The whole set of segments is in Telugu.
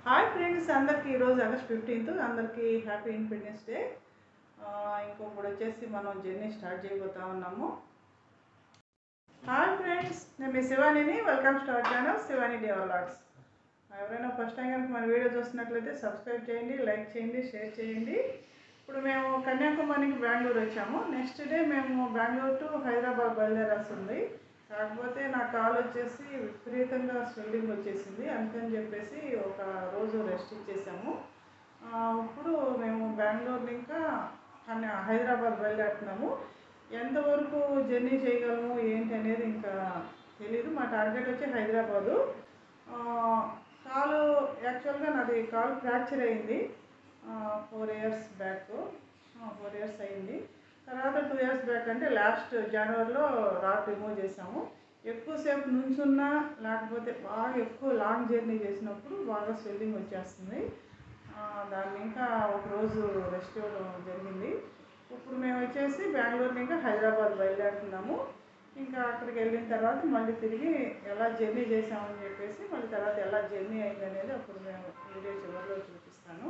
హాయ్ ఫ్రెండ్స్, అందరికీ ఈరోజు ఆగస్ట్ 15th అందరికీ హ్యాపీ ఇండిపెండెన్స్ డే. ఇంకొకటి వచ్చేసి మనం జర్నీ స్టార్ట్ చేయబోతా ఉన్నాము. హాయ్ ఫ్రెండ్స్, నేను మీ శివానిని. Welcome to our channel Shivani day vlogs. ఎవరైనా ఫస్ట్ టైం కనుక మన వీడియో చూస్తున్నట్లయితే సబ్స్క్రైబ్ చేయండి, లైక్ చేయండి, షేర్ చేయండి. ఇప్పుడు మేము కన్యాకుమారికి బెంగళూరు వచ్చాము. నెక్స్ట్ డే మేము బెంగళూరు టు హైదరాబాద్ బయలుదేరాల్సి ఉంది. కాకపోతే నా కాలు వచ్చేసి విపరీతంగా స్వెల్లింగ్ వచ్చేసింది. అందుకని చెప్పేసి ఒక రోజు రెస్ట్ ఇచ్చేసాము. ఇప్పుడు మేము బెంగళూరు ఇంకా హైదరాబాద్ బయలుదేరుతున్నాము. ఎంతవరకు జర్నీ చేయగలము ఏంటి అనేది ఇంకా తెలీదు. మా టార్గెట్ వచ్చి హైదరాబాదు. కాలు యాక్చువల్గా నాది కాలు ఫ్రాక్చర్ అయింది 4 years బ్యాక్. 4 years అయింది. తర్వాత 2 years బ్యాక్ అంటే లాస్ట్ జనవరిలో రాడ్ రిమూవ్ చేసాము. ఎక్కువసేపు నుంచున్నా లేకపోతే బాగా ఎక్కువ లాంగ్ జర్నీ చేసినప్పుడు బాగా స్వెల్లింగ్ వచ్చేస్తుంది. దాన్ని ఇంకా ఒకరోజు రెస్ట్ ఇవ్వడం జరిగింది. ఇప్పుడు మేము వచ్చేసి బెంగళూరు ఇంకా హైదరాబాద్ బయలుదేరుతున్నాము. ఇంకా అక్కడికి వెళ్ళిన తర్వాత మళ్ళీ తిరిగి ఎలా జర్నీ చేసామని చెప్పేసి మళ్ళీ తర్వాత ఎలా జర్నీ అయింది అనేది అప్పుడు మేము వీడియో చివరిలో చూపిస్తాను.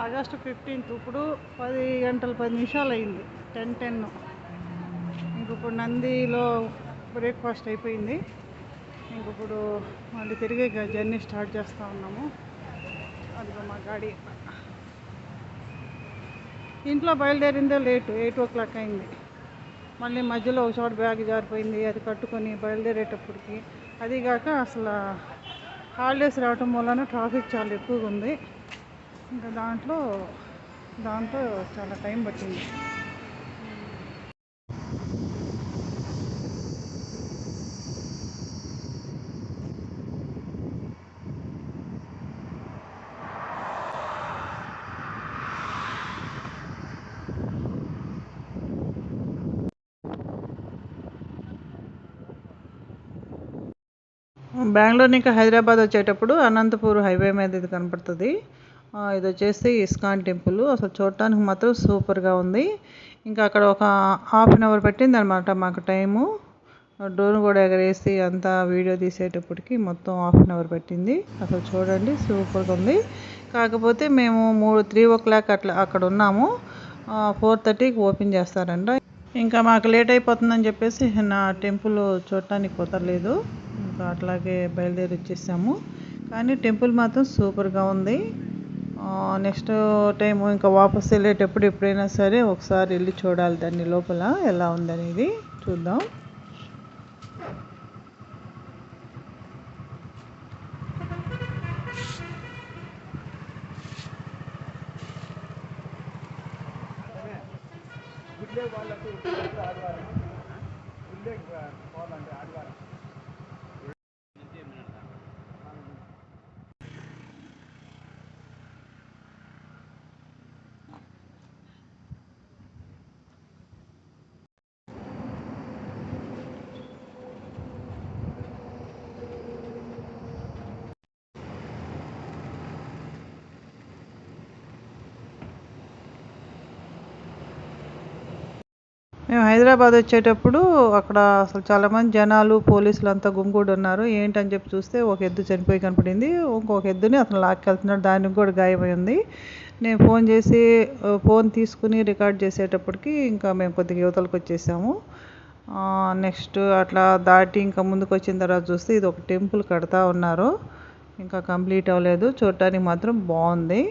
ఆగస్టు 15th ఇప్పుడు 10 గంటల 10 నిమిషాలు అయింది. 10:10. ఇప్పుడు నందిలో బ్రేక్ఫాస్ట్ అయిపోయింది. ఇప్పుడు మళ్ళీ తిరిగి జర్నీ స్టార్ట్ చేస్తూ ఉన్నాము. అదిగో మా గాడి. ఇంట్లో బయలుదేరిందే లేటు, 8 o'clock అయింది. మళ్ళీ మధ్యలో ఒక చోట బ్యాగ్ జారిపోయింది, అది కట్టుకొని బయలుదేరేటప్పటికి. అదిగాక అసలు హాలిడేస్ రావటం వలన ట్రాఫిక్ చాలా ఎక్కువగా ఉంది. ఇంకా దాంతో చాలా టైం పట్టింది. బెంగళూరు ఇంకా హైదరాబాద్ వచ్చేటప్పుడు అనంతపూర్ హైవే మీద ఇది కనపడుతుంది. ఇది వచ్చేసి ఇస్కాన్ టెంపుల్. అసలు చూడటానికి మాత్రం సూపర్గా ఉంది. ఇంకా అక్కడ ఒక 1/2 hour పట్టింది అనమాట మాకు టైము. డ్రోన్ కూడా ఎగరేసి అంతా వీడియో తీసేటప్పటికి మొత్తం 1/2 hour పట్టింది. అసలు చూడండి సూపర్గా ఉంది. కాకపోతే మేము 3 o'clock అట్లా అక్కడ ఉన్నాము. 4:30కి ఓపెన్ చేస్తారంట. ఇంకా మాకు లేట్ అయిపోతుందని చెప్పేసి నా టెంపుల్ చూడటానికి కుదరలేదు. ఇంకా అట్లాగే బయలుదేరి వచ్చేసాము. కానీ టెంపుల్ మాత్రం సూపర్గా ఉంది. నెక్స్ట్ టైం ఇంకా వాపస్ వెళ్ళేటప్పుడు ఎప్పుడైనా సరే ఒకసారి వెళ్ళి చూడాలి దాన్ని లోపల ఎలా ఉందనేది చూద్దాం. మేము హైదరాబాద్ వచ్చేటప్పుడు అక్కడ అసలు చాలామంది జనాలు పోలీసులు అంతా గుమిగూడి ఉన్నారు. ఏంటని చెప్పి చూస్తే ఒక ఎద్దు చనిపోయి కనపడింది. ఇంకొక ఎద్దుని అతను లాక్కెళ్తున్నాడు, దానికి కూడా గాయమై ఉంది. నేను ఫోన్ చేసి ఫోన్ తీసుకుని రికార్డ్ చేసేటప్పటికి ఇంకా మేము కొద్దిగా యువతలకు వచ్చేసాము. నెక్స్ట్ అట్లా దాటి ఇంకా ముందుకు వచ్చిన తర్వాత చూస్తే ఇది ఒక టెంపుల్ కడతా ఉన్నారు, ఇంకా కంప్లీట్ అవ్వలేదు. చూడటానికి మాత్రం బాగుంది.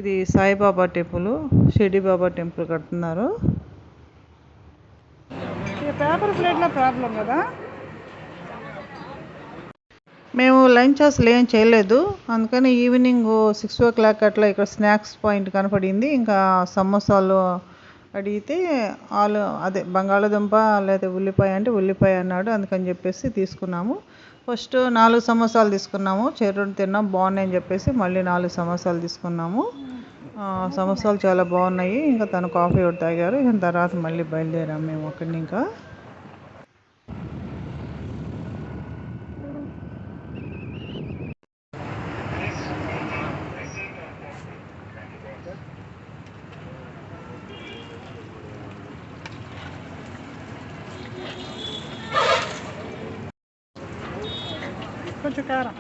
ఇది సాయిబాబా టెంపుల్, షిరిడి బాబా టెంపుల్ కడుతున్నారు. పేపర్ ప్లేట్లో ప్రాబ్లం కదా. మేము లంచ్ అసలు ఏం చేయలేదు, అందుకని ఈవినింగ్ 6 o'clock అట్లా ఇక్కడ స్నాక్స్ పాయింట్ కనపడింది. ఇంకా సమోసాలు అడిగితే అదే బంగాళదుంప లేదా ఉల్లిపాయ అంటే ఉల్లిపాయ అన్నాడు, అందుకని చెప్పేసి తీసుకున్నాము. ఫస్ట్ 4 సమోసాలు తీసుకున్నాము, చెర్రుని తిన్నాం, బాగున్నాయని చెప్పేసి మళ్ళీ 4 సమోసాలు తీసుకున్నాము. సమోసాలు చాలా బాగున్నాయి. ఇంకా తను కాఫీ ఒకటి తాగారు. ఇంకా తర్వాత మళ్ళీ బయలుదేరాము మేము అక్కడిని. ఇంకా కొంచెం కారం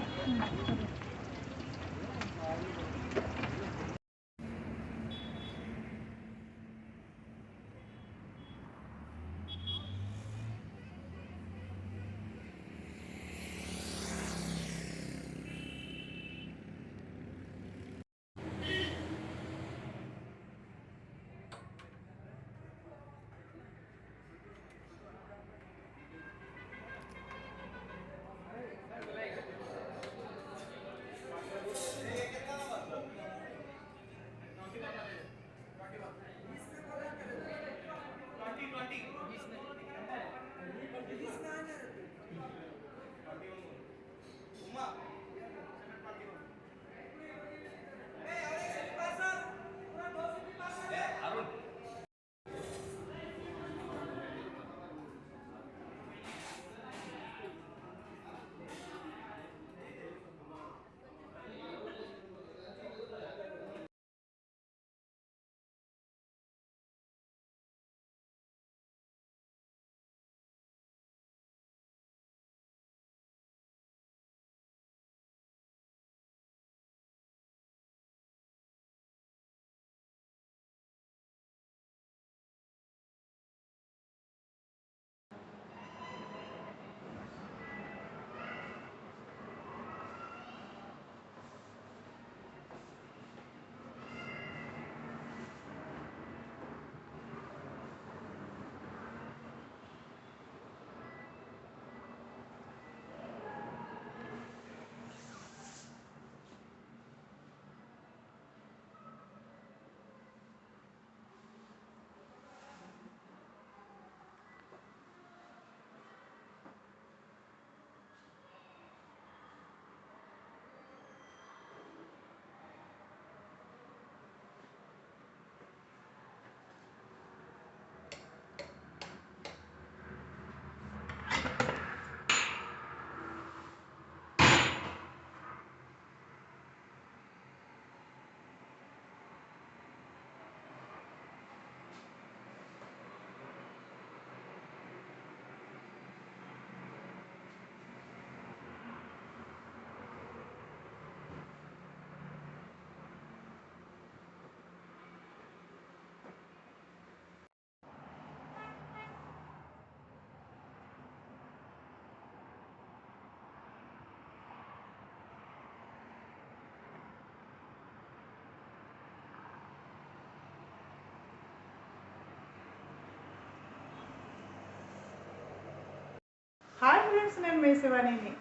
ఫ్రెండ్స్, నేను మీ శివానీని.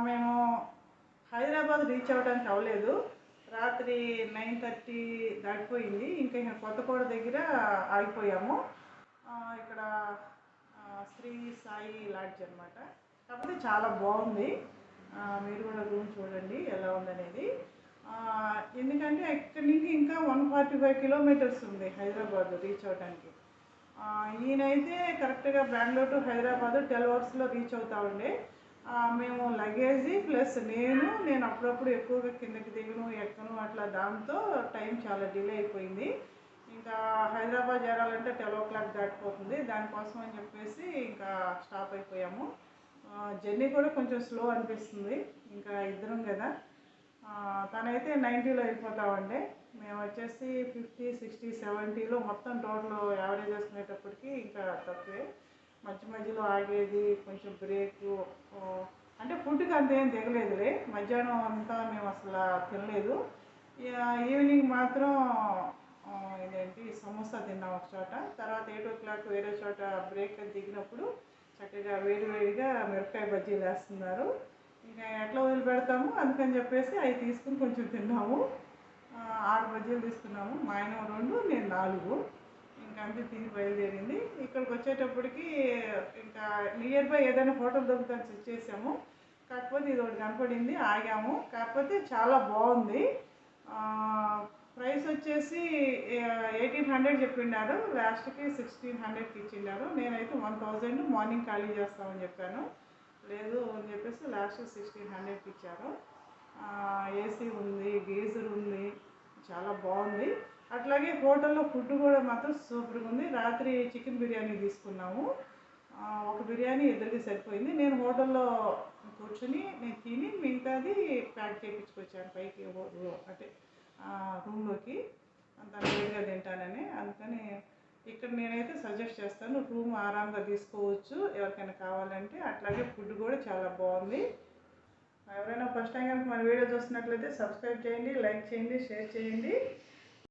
మేము హైదరాబాద్ రీచ్ అవ్వడానికి అవ్వలేదు. రాత్రి 9:30 దాటిపోయింది. ఇంకా కొత్తకోట దగ్గర ఆగిపోయాము. ఇక్కడ శ్రీ సాయి లాడ్జ్ అనమాట. కాకపోతే చాలా బాగుంది. మీరు కూడా రూమ్ చూడండి ఎలా ఉందనేది. ఎందుకంటే ఇక్కడి నుంచి ఇంకా 145 కిలోమీటర్స్ ఉంది హైదరాబాద్ రీచ్ అవ్వడానికి. ఈయనైతే కరెక్ట్గా బెంగళూరు టు హైదరాబాద్ 12 అవర్స్లో రీచ్ అవుతా ఉండే. మేము లగేజీ ప్లస్ నేను అప్పుడప్పుడు ఎక్కువగా కిందకి దిగను ఎక్కను, అట్లా దాంతో టైం చాలా డిలే అయిపోయింది. ఇంకా హైదరాబాద్ చేరాలంటే 12 o'clock దాటిపోతుంది. దానికోసం అని చెప్పేసి ఇంకా స్టాప్ అయిపోయాము. జర్నీ కూడా కొంచెం స్లో అనిపిస్తుంది, ఇంకా ఇద్దరం కదా. తనైతే 90లో వెళ్ళిపోతామండి. మేము వచ్చేసి 50, 60, 70లో మొత్తం టోటల్ యావరేజ్ వేసుకునేటప్పటికి ఇంకా తక్కువే. మధ్య మధ్యలో ఆగేది, కొంచెం బ్రేకు. అంటే ఫుడ్కి అంతేం దిగలేదులే. మధ్యాహ్నం అంతా మేము అసలు తినలేదు. ఈవినింగ్ మాత్రం ఇదేంటి సమోసా తిన్నాం ఒక చోట. తర్వాత 8 o'clock వేరే చోట బ్రేక్ దిగినప్పుడు చక్కగా వేడివేడిగా మిరపకాయ బజ్జీలు వేస్తున్నారు. ఇంకా ఎట్లా వదిలిపెడతాము అందుకని చెప్పేసి అవి తీసుకుని కొంచెం తిన్నాము. 6 బజ్జీలు తీసుకున్నాము. మా ఆయన 2, నేను 4. ఇంకా అంతే తిని బయలుదేరింది. ఇక్కడికి వచ్చేటప్పటికి ఇంకా నియర్ బై ఏదైనా హోటల్ దొరుకుతాను చెక్ చేసాము. కాకపోతే ఇది ఒకటి కనపడింది, ఆగాము. కాకపోతే చాలా బాగుంది. ప్రైస్ వచ్చేసి 1800 చెప్పిండారు. లాస్ట్కి 1600కి ఇచ్చిండారు. నేనైతే 1000 మార్నింగ్ ఖాళీ చేస్తామని చెప్పాను. లేదు అని చెప్పేసి లాస్ట్ 1600కి ఇచ్చారు. ఏసీ ఉంది, గీజర్ ఉంది, చాలా బాగుంది. అట్లాగే హోటల్లో ఫుడ్ కూడా మాత్రం సూపర్గా ఉంది. రాత్రి చికెన్ బిర్యానీ తీసుకున్నాము. ఒక బిర్యానీ ఇద్దరికి సరిపోయింది. నేను హోటల్లో కూర్చొని నేను తిని మిగతాది ప్యాక్ చేయించుకొచ్చాను పైకి, అంటే రూమ్లోకి. అంత వేడిగా తింటానని. అందుకని ఇక్కడ నేనైతే సజెస్ట్ చేస్తాను, రూమ్ ఆరాంగా తీసుకోవచ్చు ఎవరికైనా కావాలంటే. అట్లాగే ఫుడ్ కూడా చాలా బాగుంది. ఎవరైనా ఫస్ట్ టైం కనుక మన వీడియో చూస్తున్నట్లయితే సబ్స్క్రైబ్ చేయండి, లైక్ చేయండి, షేర్ చేయండి.